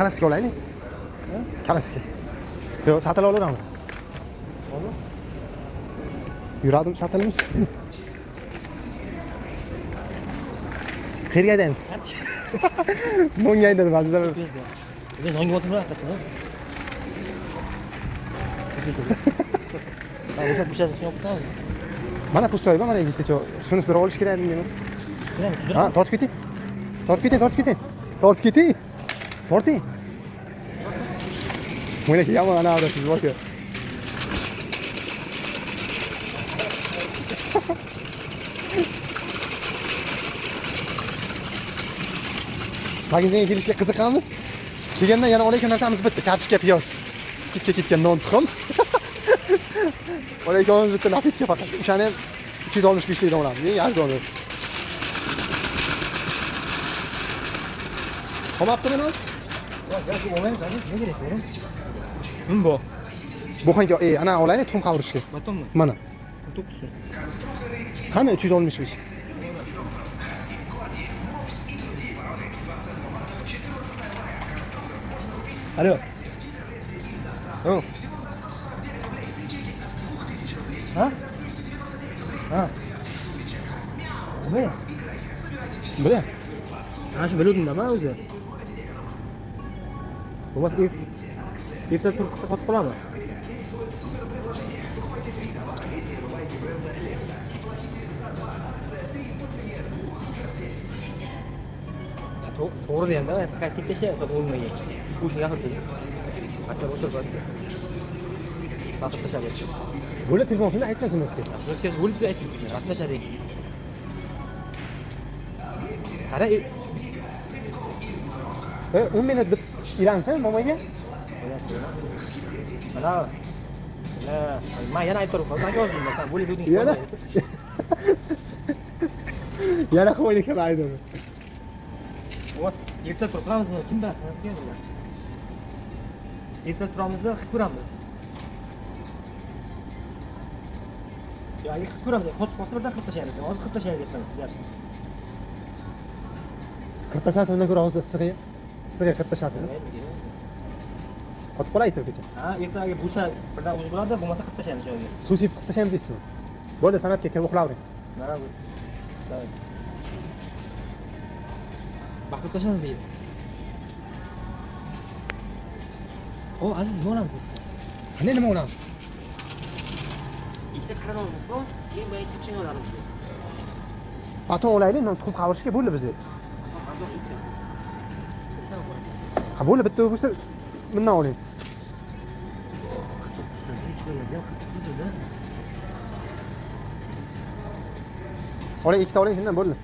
Kalaska olaylik. Kalaska. Yo'q, satila olaveramiz. Olur. Yuradim satilamiz. Qayerga haydaymiz? Nonga haydadi ba'zida. Ben nonga o'tirib hakikaten. O'sha pushasi yo'qmi? Mana pustoyga mana egistacha. Shuni sira olish kerak deymiz. Ha, tortib keting. Tortib keting, tortib keting. Tortib keting. Torting. Mana yomon ana odasiz boka. Magazinga kirishga qiziqamiz. Kelganda yana olayotgan narsamiz bitta, kartoshka, piyoz. Skidga ketgan non tuxum. Olayotganimiz bitta nafitka faqat. O'shani ham 365 likdan olamiz. Eng arzoni. Qolmabdimi non? Yo'q, yo'q, olmaymiz, hozir nima kerak o'g'lim? Nima bu? Bu xonga, ana olaylik tuxum qavurishga. Batonmi? Mana. To'qqizta. Qani 365? Alo. Oh. Ha? Ha. Nima? Bile. Ana shu biluvdim-da o'zi. Bo'lmasa erta turib qilsa qotib qoladimi? To'g'ri deyapman, men qaytib ketishga bo'lmaydi. Bu shunga qildi. Acha o'sirib. Vaqt tashlab. Bo'la telefonni aytsan senga. O'tkaz bo'lib aytib, aslida shariy. Qara, 10 minut deb ilansan momaga. Mana. Men yana aytib turibman. Menga o'zim masalan bo'lib o'ting. Yana. Yana qo'ylik ham aytdim. O'z erta turib qolamizmi? Kim bilsin, deyapman. Erta turamizda qilib ko'ramiz. Ya, qilib ko'ramiz. Qotib qolsa birdan qilib tashlaymiz. Hozir qilib tashlaymiz deyapsiz. Qirq tashasi undan ko'ra hozir issiqga qirq tashasi. Qotib qolay turgacha. Ha, ertaga bo'lsa birdan o'zi bo'ladi, bo'lmasa qilib tashlaymiz joyiga. Suv sepib qirq tashlaymiz deysizmi? Bo'ldi, san'atga kirib uxlavering. Mana bu. Davay. Qilib tashlaymiz deydi. O, aziz, nima olamiz? Qanday nima olamiz? Ikkita qaramamiz bu, keyin birinchi ching olamiz. Baton olaylik, non tuxum qavurishga bo'ldi bizda. Ha, bo'ldi, bitta bo'lsa bundan oling. Oling, ikkita oling, shundan bo'ldi.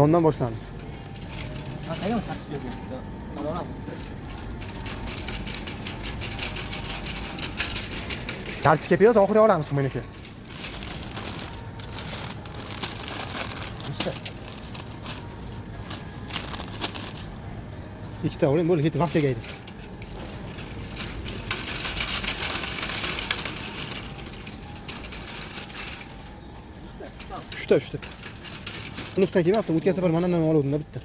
Nondan boshlandi. Ha, qayerga tasib bergan? Mana olamiz. Kartoshka, piyoz oxiriga olamiz meniki. Ikkita oling, bo'ldi, ketdi, vaqt tegaydi. Uchta. Uni ustidan kelmabdi, o'tgan safar mana bundan oluvdim-da bitta.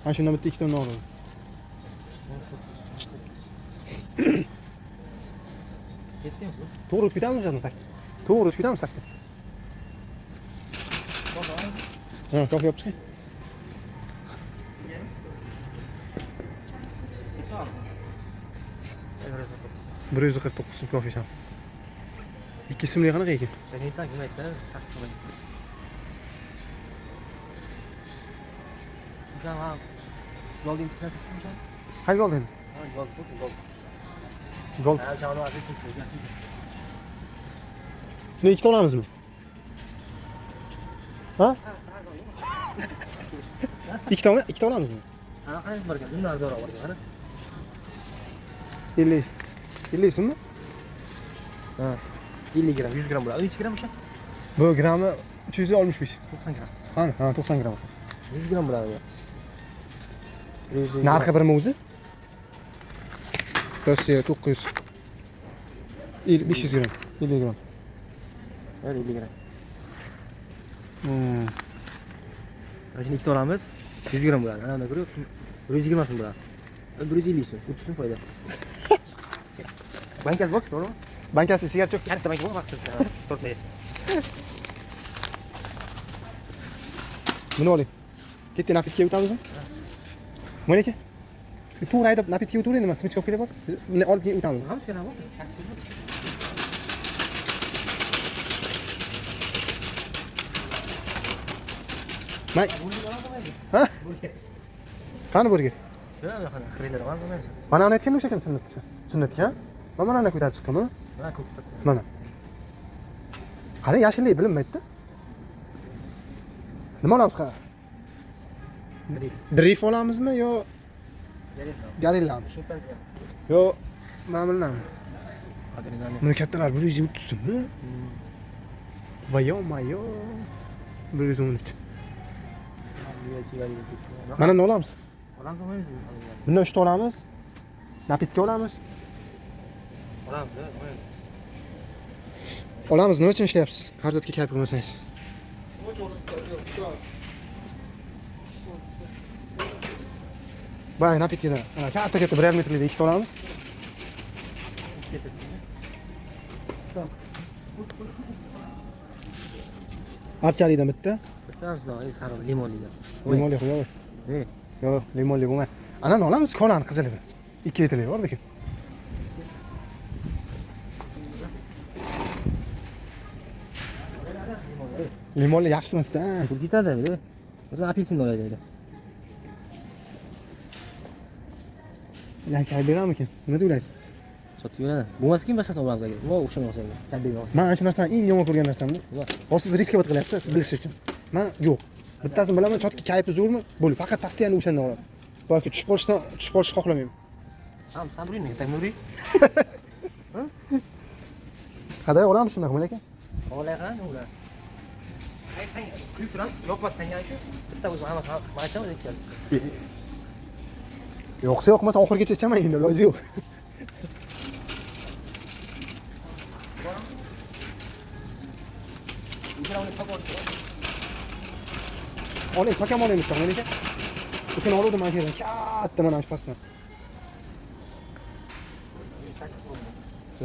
Mana shundan bitta ikkita undan oldim. Ketdingmi? To'g'ri o'tib ketamiz o'shani tak. To'g'ri o'tib ketamiz takda. Ha, kofe olib chiqing. Bir 149 so'm kofe ham. 2 so'mlik qanaqa ekan? Ben aytdim, kim aytdi? Sassiq. Tamam. Golding sen seçmişsin. Hangi oldu endi? Ha, gold. Gold. Ha, canım artık seçtim. Shuni ikkita olamizmi? Ha? Ikkita olamizmi? Ha, qanday borgan? Bundan zo'roq borgan, qara. 50 so'mmi? Ha. 50 gram, 100 gram bo'ladi. 3 gram o'sha? Bu grammi 365. 90 gram. Qani? Ha, 90 gram. 100 gram bo'ladi. Narxi birmi o'zi? Rossiya 900. 500 gram. 50 gram. Evet, 50 gram. Shuni ikkita olamiz. 100 gram bo'ladi. Ana buni 120 so'm bo'ladi. 150 so'm, 30 so'm foyda. Bankasi bor, to'g'rimi? Bankasi sigara cho'k. Katta banka bor, vaqtida. To'rtta. Buni oling. Ketdi, napitkga o'tamizmi? Mana aka. To'g'ri haydab napitkga o'tiring, nima smechka olib kelib bor. Buni olib keyin o'tamiz. Ha, shu yana bor. May. Ha? Qani burga? Yo'q, qani, xaridlar var mı? Mana ana aytgan o'sha ekan sunnatga. Sunnatga. Mana ana ko'tarib chiqqan mana. Mana ko'p. Mana. Qani yashillik bilinmaydi-da. Nima olamiz qani? Drift olamizmi yo Garillami? Shimpanze. Yo ma'mulami? Adrenalin. Buni kattalar 130 so'mmi? Vayo mayo. 113. Mana nima olamiz? Olamiz olmaymiz. Bundan 3 ta olamiz. Napitka olamiz. Olamiz, Olamiz, nima uchun ishlayapsiz? Qarzatga kelib qilmasangiz. Bay, napitkada. Ana katta 1,5 metrlik ikkita olamiz. Archalikdan bitta. Bittamiz do'y, sariq limonlidan. Limonli qo'yaver. Yo'q, limonli bo'lmaydi. Anani olamiz, kolani qizilidan. 2 litrlik bor-ku. Limonli yaxshi emas-da. Pul ketadi. O'zi apelsin olay deydi. Yangi beramikin? Nima deysiz? Sotib beradi. Bo'lmaskin boshqasini olamiz agar. Voy, o'xshamaysa agar. Kalbega olsa. Men ana shu narsani eng yomon ko'rgan narsamda. Siz riskovat qilyapsiz, bilish uchun. Men yo'q. Bittasini bilaman, chotki kayfi zo'rmi? Bo'ldi. Faqat pastiyani o'shandan olaman. Balki tushib qolishni xohlamayman. Ham sabrini, tak nuri. Qaday olamiz shunday qilma ekan? Olaygan ular. Ay sen kuyib turam, yo'qmas senga shu. Bitta o'zi hamma ma'cham o'tkazasiz. Yo'qsa yo'qmasa oxirigacha ichaman endi, iloji yo'q. Oling, pakam olaymiz, mana aka. Lekin oluvdim mana yerdan, katta mana shu pastdan.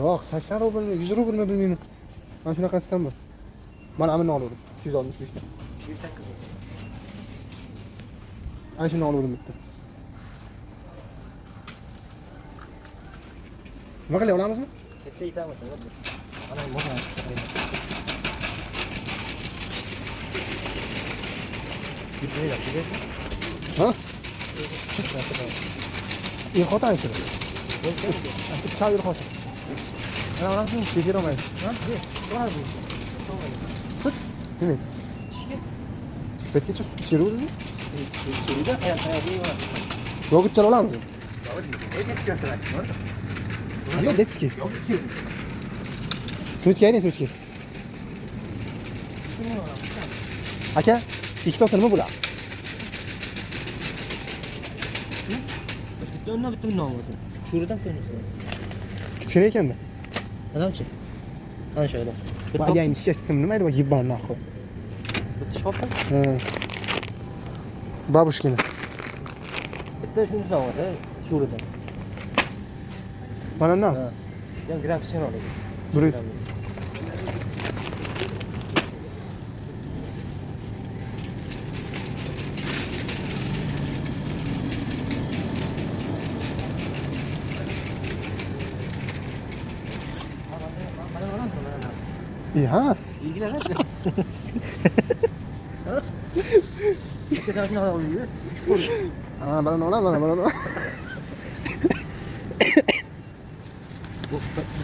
Yo'q, 80 rublmi, 100 rublmi bilmayman. Mana shunaqasidan bor. Mana amini oluvdim, 265 dan. 108. Ana shuni oluvdim bitta. Nima qilay, olamizmi? Bitta yetamiz, ana bo'ladi. Ha? İyi xotan şunu. Çay xotan. Ana olamsın, çeker olmayız. Ha? Var bu. Tut. Değil mi? Betki çok içeri vurdu. İçeri de hayat var. Yok içeri olamaz. Ama detski. Smычka ne smычka? Aka, ikkitasi nima bo'ladi? Bitta non bo'lsin. Sho'ridan qo'yamiz. Kichkina ekanda. Qanachi? Ana shu yerda. Bagayni shishasini nima edi, yibban naqo. Bitta shopda. Ha. Babushkina. Bitta shunisidan olsa, sho'ridan. Mana nima? Ha. Ham gram sen oladi. Buri. İyi ha? İlgilen hadi. Bitta sana shuni olamiz. Ha, bana ola.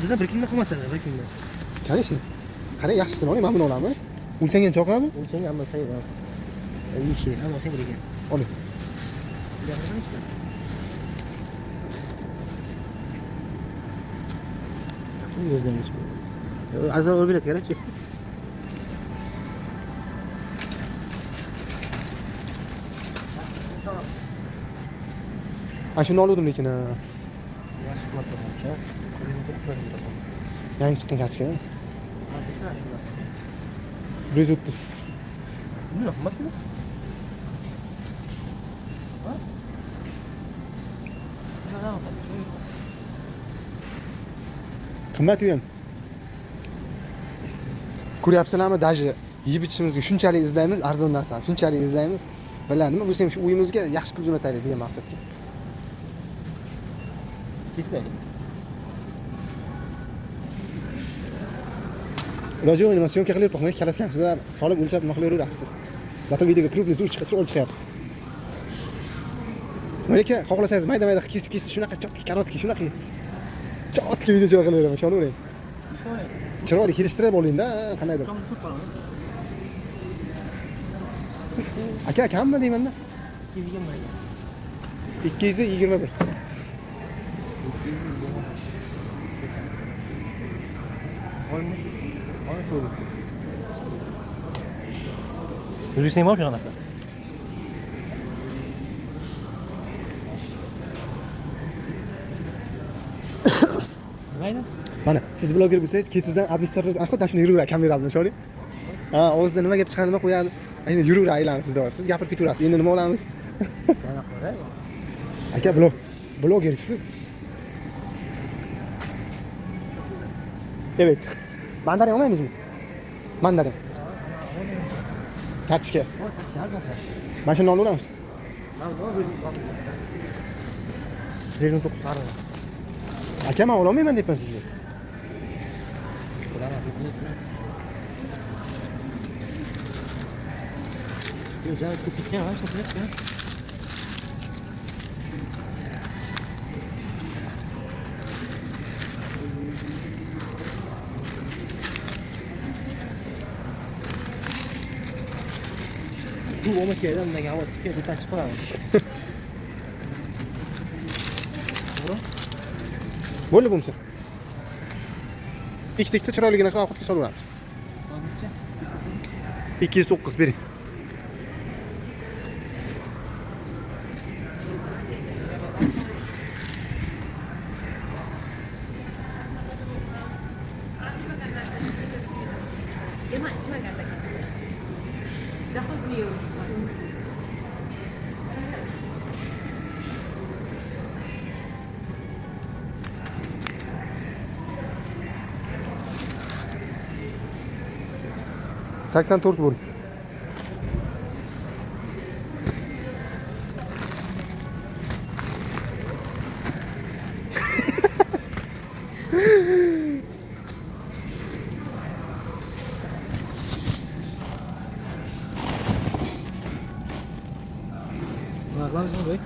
Bizda bir kunda qilmaslar, bir kunda. Qani, qani yaxshisini oling, men buni olamiz. O'lchangan choqami? O'lchang hamma sayyor. Ishi, hamma sen birga. Oling. O'zdan geçmiyoruz. Azar o'rbilat kerakchi. Ha, shuni oluvdim lekin. Yangi chiqqan kartochka. 130. Nima qilmoqda? qimmat u ham. Ko'ryapsizlarmi, даже yeb ichishimizga shunchalik izlaymiz, arzon narsani shunchalik izlaymiz. Bilan nima bo'lsa ham shu uyimizga yaxshi pul jo'nataylik degan maqsadga. Kesinlikle. Iloji yo'q, nima syomka qilib qo'ying, kalasizlar, solib o'lchab nima qilaverasiz. Zaten videoga krupniy olib chiqyapsiz. Malika, xohlasangiz mayda-mayda kesib shunaqa chotki karotki, shunaqa chotki video chiqaraveraman, ishonavering. Chiroyli kelishtirib oling-da, qanaydir. Aka, kammi deyman-da? 221. Yürüyüşüne mi yapıyorsun anasını? Neydi? Mana, siz bloger bo'lsangiz, ketizdan administrator aql shuni yuraveradi kamera bilan, ishoning. Ha, o'zida nima gap chiqarini qo'yadi. Ayni yuraveradi aylanib sizda. Siz gapirib ketaverasiz. Endi nima olamiz? Aka, blogersiz. Evet. Mandarin olmaymizmi? Mandarin. Kartochka. Mana shuni olaveramiz. Rejim çok sarı. Aka, men ololmayman deyapman sizga. Güzel küçükler var, şöyle. Bu olmak yerden de hava sıkıyor, bir taş var. Bo'ldi bo'lsa. Ikkita chiroyligina qilib ovqatga solaveramiz. 209 bering. Sakson to'rt bo'l. Bunlardan mı böyle?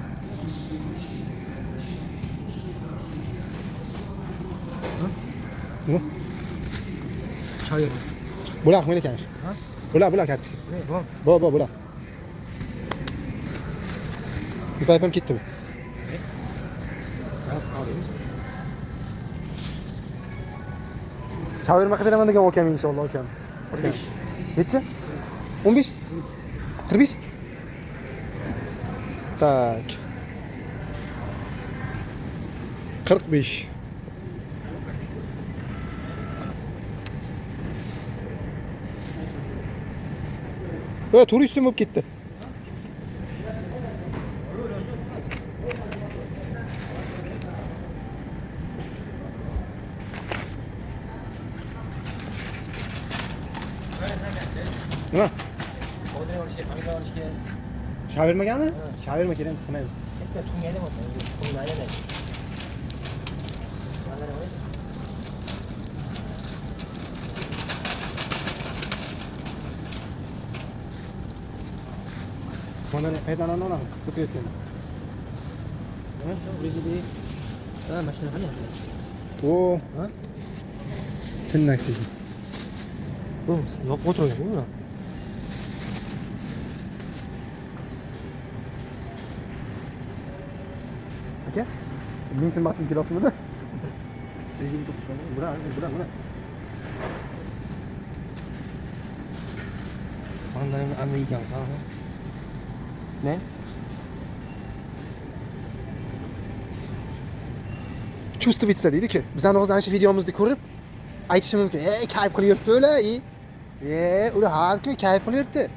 Nima? Çayır. Bular meni ekan. Ha? Bular kartochka. Ne bu? Bular. Bu tayfam ketdi bu. Nasıl alıyoruz? Shaverma qilib beraman degan okam inshaalloh okam. Necha? 15? 45? Tak. 45. Evet, turistim bo'lib ketdi. Nima? Shavermaganmi? Shaverma kerak, biz qilmaymiz. Mana qaydan olamiz? Ko'payotgan. Ha? Buraya ha, mashina qani? O, Ha? tinnaksiz. Bu, yo'q o'tirgan bu. Aka, benzin basib kelosizmi? Rejim çok sarı. Bura. Mandarin Amerikan ha. Ne? Чувствуется deydi-ku. Bizning hozir ana shu videomizni ko'rib aytishi mumkin. Kayf qilyapti ular, ular har kun kayf qilyapti.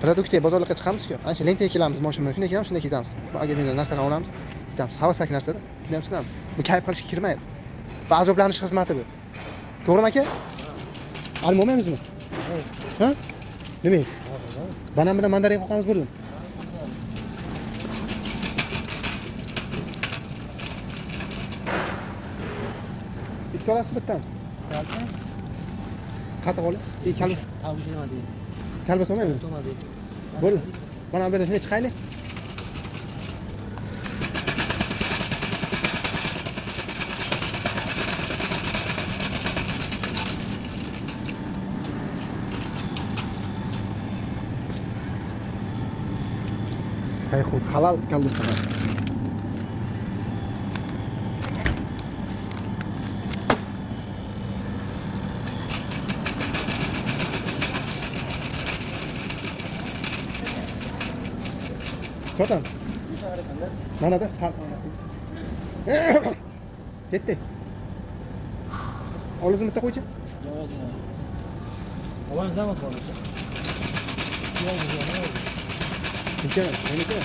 Produktga bozorlarga chiqamiz-ku. Ana shu lentaga kelamiz, mashina bilan shunday kelamiz, shunday ketamiz. Bu magazindan narsalar olamiz, ketamiz. Havasaki narsada. Tushunayapsizlarmi? Bu kayf qilishga kirmaydi. Bu azoblanish xizmati bu. To'g'rimi aka? Olib olmaymizmi? Ha? Nima? Banan bilan mandarin qoqamiz bo'ldi. Ikkita olasiz bittan. Qattiq ol. Kalbas. Kalbas olmaymi? Bo'ldi. Mana bu yerdan shunday chiqaylik. Sayxun halal kalbasa. Çotan. Mana da sal. Ketdi. Olizini bitta qo'ychi. Avval zaman qoldi. Kecha, meniki.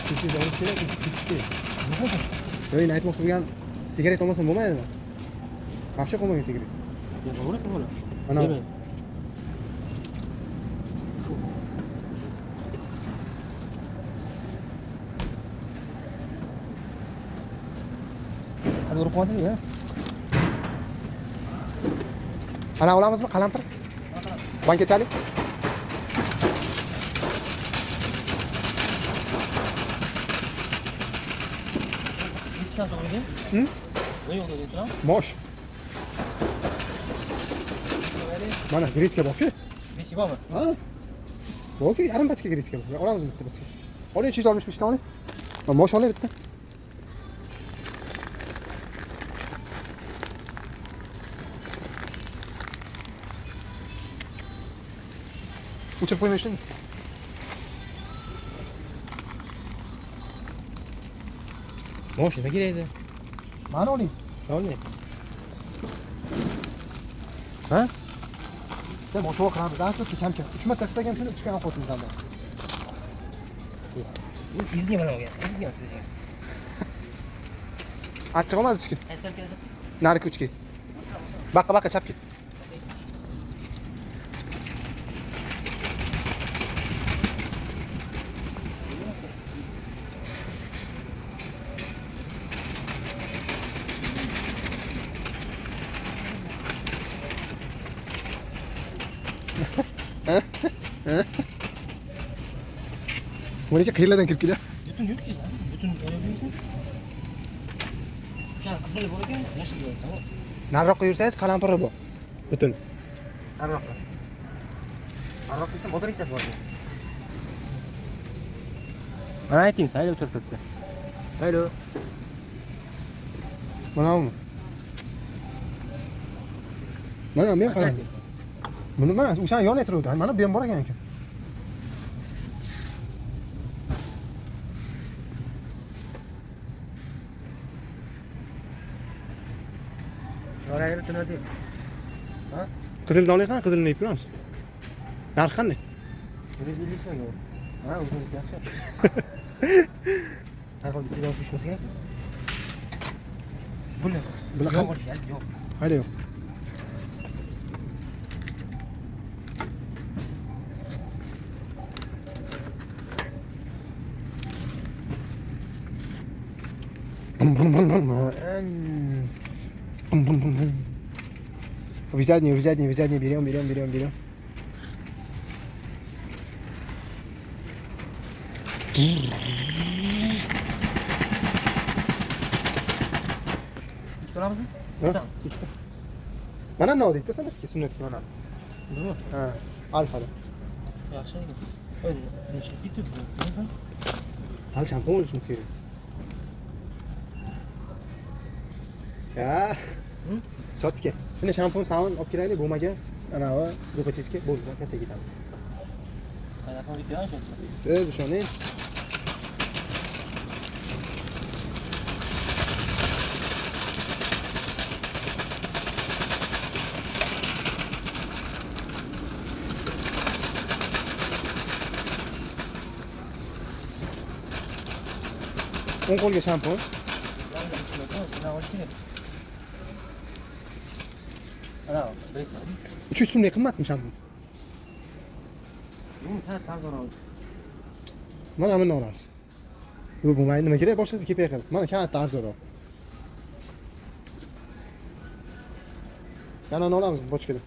Kecha olib kerak, ketdi. Yo'q, aytmoqchi bo'lgan sigaret olmasam bo'lmaydimi? Вообще qo'ymagan sigaret. Ya, to'g'risi bo'ladi. Ana. Hadi urib qo'ysin ya. Ana olamizmi qalampir? Bankachalik. Nechta so'ragan? Ne yo'q dedi turам? Mosh. Mana grechka bor-ku. Nechi bormi? Ha? Bor-ku, yarim pachka grechka bor. Olamiz bitta pachka. Oling 365 ta oling. Mosh oling bitta. Uçup koymayıştın. Mosh nima kerakdi? Mana oling. Sonni. Ha? Sen moshga qilamiz. Dastlabki kam-kam. 3 marta qilsak ham shuni 3 ga qo'yamiz hali. Izga mana olgan. Izga olgan. Achchiq olmadi tushki. Qaysi keladi? Narki uch ket. Baqa chap ket. Buniki qiyladan kirib keladi. Butun yo'q ki. Butun o'ylayapsan. O'sha qizil bor ekan, yashil bor, tamom. Nariroqqa yursangiz qalampiri bor. Butun. Nariroqqa. Nariroqqa esa motorinchasi bor. Mana ayting, saylab turibdi. Haylo. Manami? Mana men qarang. Buni emas, o'shani yonida turibdi. Mana bu ham bor ekan. Oraya tunadi. Ha? Qizil donlik qani? Qizilni yeb ko'ramiz. Narxi qanday? 150 so'm. Ha, o'zingiz yaxshi. Har xil bitta olib pishmas kerak. Buni yo'q bo'lish, yo'q. Hayda yo'q. Вязание, берем. İki to'lamizmi? Ha? İkita. Mana nima deydi sanatga, sunnatga mana. Nima? Ha, alfada. Yaxshi ekan. Qo'y, necha bitta bu? Hali shampun olishni kerak. Ya. Chotga. Shuni shampun savun olib kelaylik, bo'lmagan anavi zubacheskka bo'ldi, kasaga ketamiz. Qanaqa video shu? Siz o'shani qo'lga shampun. Şuna hoş geldin. Ana, bek. 300 so'mlik qimmatmi shampun? Bu tat tarzan oldu. Mana buni olamiz. Yo'q, bo'lmaydi, nima kerak? Boshqasi kepay qilib. Mana katta arzonroq. Yana olamiz bochkada.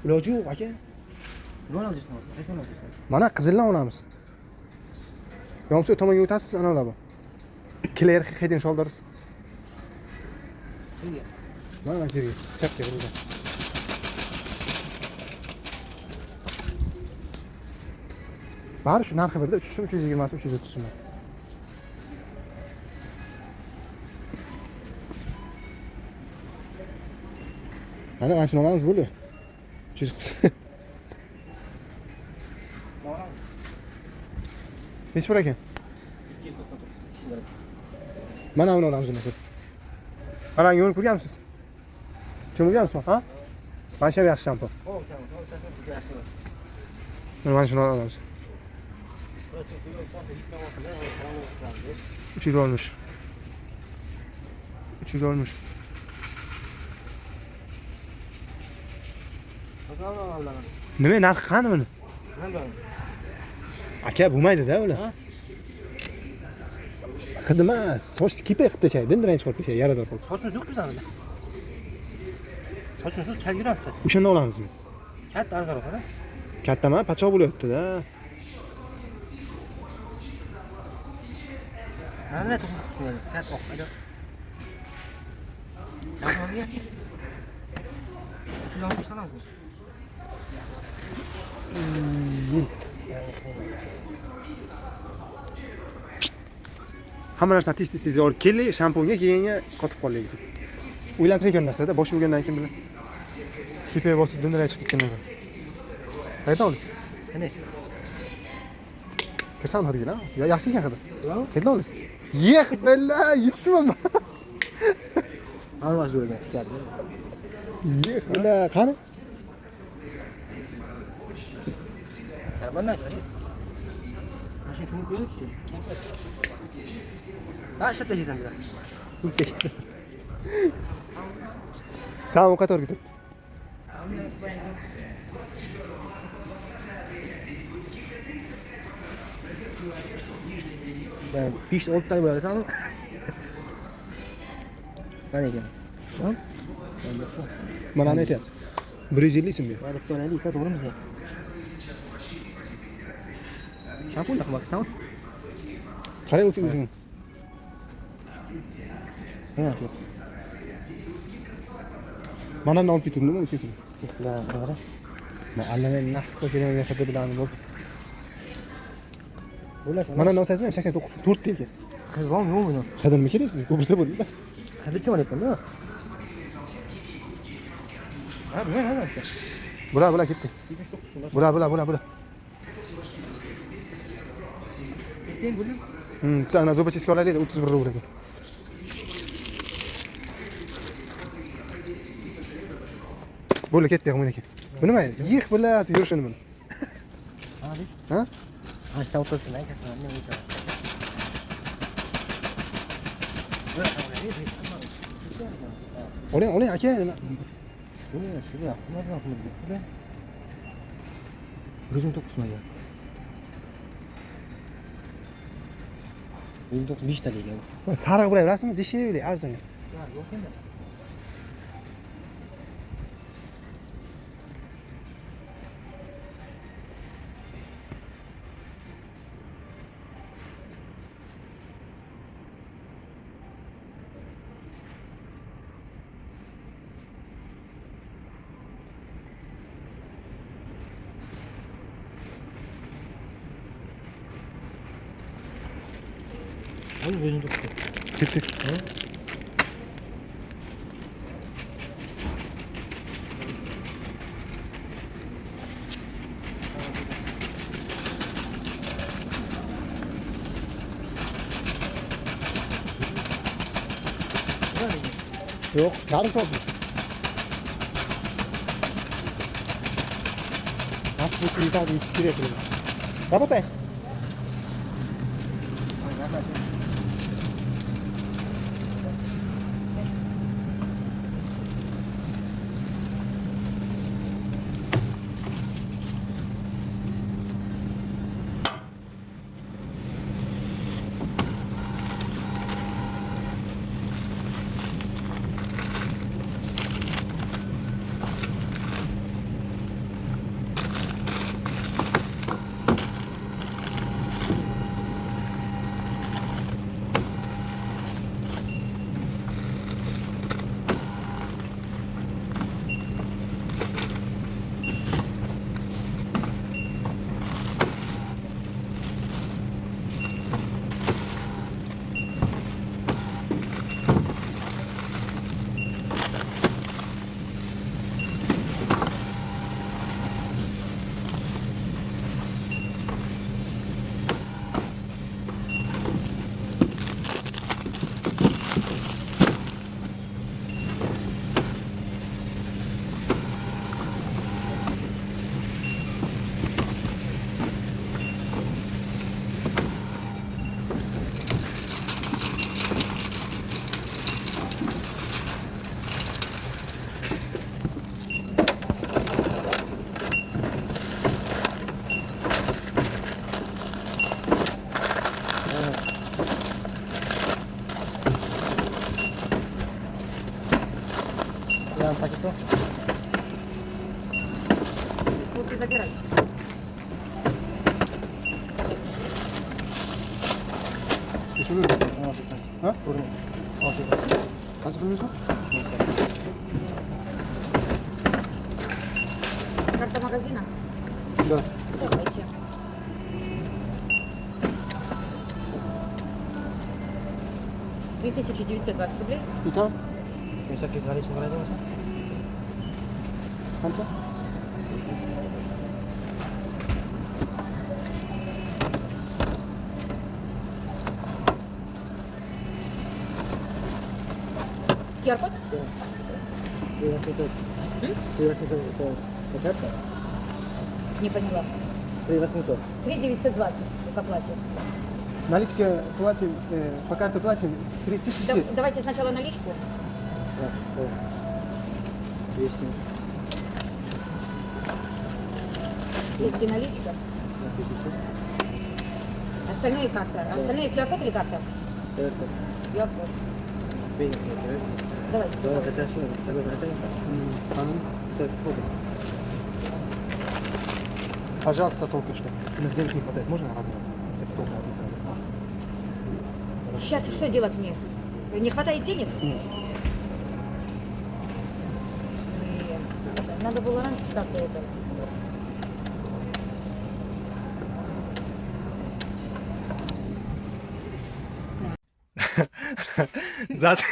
Iloji yo'q, aka. Ne olacak sana? Qaysi olasan? Mana qizildan olamiz. Yo'qsa tomonga o'tasiz, ana ular bor. Clear Head and Shoulders. Nega? Mana yerga, chapga burilgan. Bari shu narxi birda 300 so'm, 320 so'm, 330 so'm. Mana shuni olamiz bo'ldi. 300. Necha pul ekan? 299. Mana buni olamiz uni. Mana yo'l ko'rganmisiz? Tushunganmisizmi, ha? Mana shu yaxshi shampun. O, sen yaxshi. Mana shuni olamiz. 300 olmuş. 300 olmuş. Nima narxi qani buni? Aka bo'lmaydi-da ular. Xidma, sochni kipay qilib tashay, dindirang chiqarib tashay, yarador qilib. Sochimiz yo'q bizlarda. Sochimiz yo'q, kelgiramiz biz. O'shanda olamizmi? Katta arzonroq, ha? Kattaman, pachoq bo'lyapti-da. Mana to'g'ri tushunamiz. Katta oq aka. Yaxshimi? 360 sanamizmi? Hamma narsa tez-tez olib keldi, shampunga keyinga qotib qoldik. O'ylantirgan narsa-da, bosh bo'lgandan keyin bilan kipay bosib dindiray chiqib ketganman. Qayerdan olasiz? Qani? Kirsan hadiga, ya yaxshi ekan hidi. Yo'q. Qayerdan olasiz? Yex, bella, 100 so'm. Almas o'rgan chiqardi. Yex, bella, qani? Bundan chiqadi. Mashina kim qo'yibdi? Ha, ishlatib tashlaysan bizlar. Sen o kadar gidip. Ben 5-6 tane böyle sanırım. Ben ne diyeyim? Tamam. Bana ne diyeyim? 150 isim diyor. Ben bir tane değil, doğru mu sen? Şampun da bak sen. Kare uçuk uçuk. Ne yapıyor? Bana ne yapıyor mu kesin? La, bana. Ma annemin nahko kelime yakada bilan bu. Ulan şu. Bana ne olsaydı 89 4 diye. Kız var mı yok mu? Kadın mı keresiz? Kobursa bu da. Hadi çabuk yapın ha. Ha bu ne lan işte? Bula gitti. 79 sular. Bula. Gittin gülüm. Bir tane zobachiski olaylik 31 rubl. Bo'ldi ketdi yog'may ekan. Bu nima? Yig' biladi yurishini buni. Hadi. Ha? Aşağı otasın lan kesin annem iyi tamam. Oling aka nima? Bu ne şuraya? Nereden yapılır bu? Ne? Gözüm tokusuna ya. Gözüm tokus 5 tane geliyor. Sariq bilaverasizmi? Deshevli arzon. Ya yok endi. Oğlum gözüm tokusu. Ketdi. Yo'q, yarim soat. Nasıl bu silahı ichish kerak edi. Kapatay. забирать. Şunu da ha? Orada. Kaç pulimiz var? Карта магазина? Да. Давайте. $3920 Bir tane. Kimsakit наличный брать olmasa? Qancha? QR-код? Это карта? Не поняла. 3800. 3920 к оплате. Наличка платим, по карте платим 3000. Давайте сначала наличку. Есть. Есть и наличка. Остальные карты. Остальные QR-код или карта? QR-код. Давайте. Пожалуйста, только что. На денег не хватает. Можно разом? Это только один Сейчас что делать мне? Не хватает денег? Нет. Блин. Надо было раньше как-то это. Zato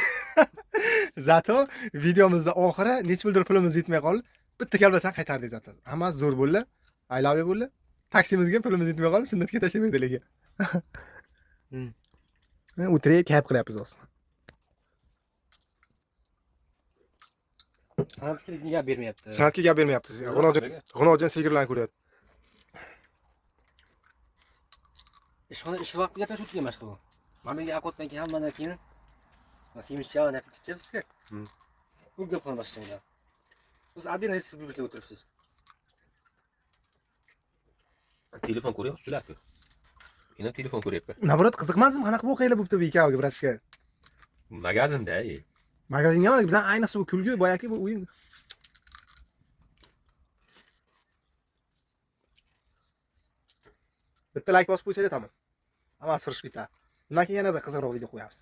zato videomizda oxiri necha puldir pulimiz yetmay qoldi. Bitta kalbasani qaytardik zato. Hammasi zo'r bo'ldi. I love you bo'ldi. Taksimizga pulimiz yetmay qoldi. Sunnatga tashlab berdi lekin. O'tirib kayf qilyapmiz hozir. Sanatga gap bermayapti. San'atga gap bermayapti. G'unojin sigirlarni ko'ryapti. Ish vaqti gaplashib o'tirgan mashg'ul. Mana menga aqotdan keyin hammadan keyin Sevinchga nima qilibsiz-ku? Bu gap qila boshlanglar. O'zi adina respublikada o'tiribsiz. Telefon ko'ryapsizlar-ku. Men ham telefon ko'ryapman. Nabrot qiziqmadim, qanaqa voqealar bo'libdi bu ikkoviga bratishga. Magazinda, Magazinga emas, bizdan ayniqsa u kulgi boyaki bu o'yin. Bitta like bosib qo'ysangiz tamom. Hammasi surish bitadi. Undan keyin yanada qiziqroq video qo'yamiz.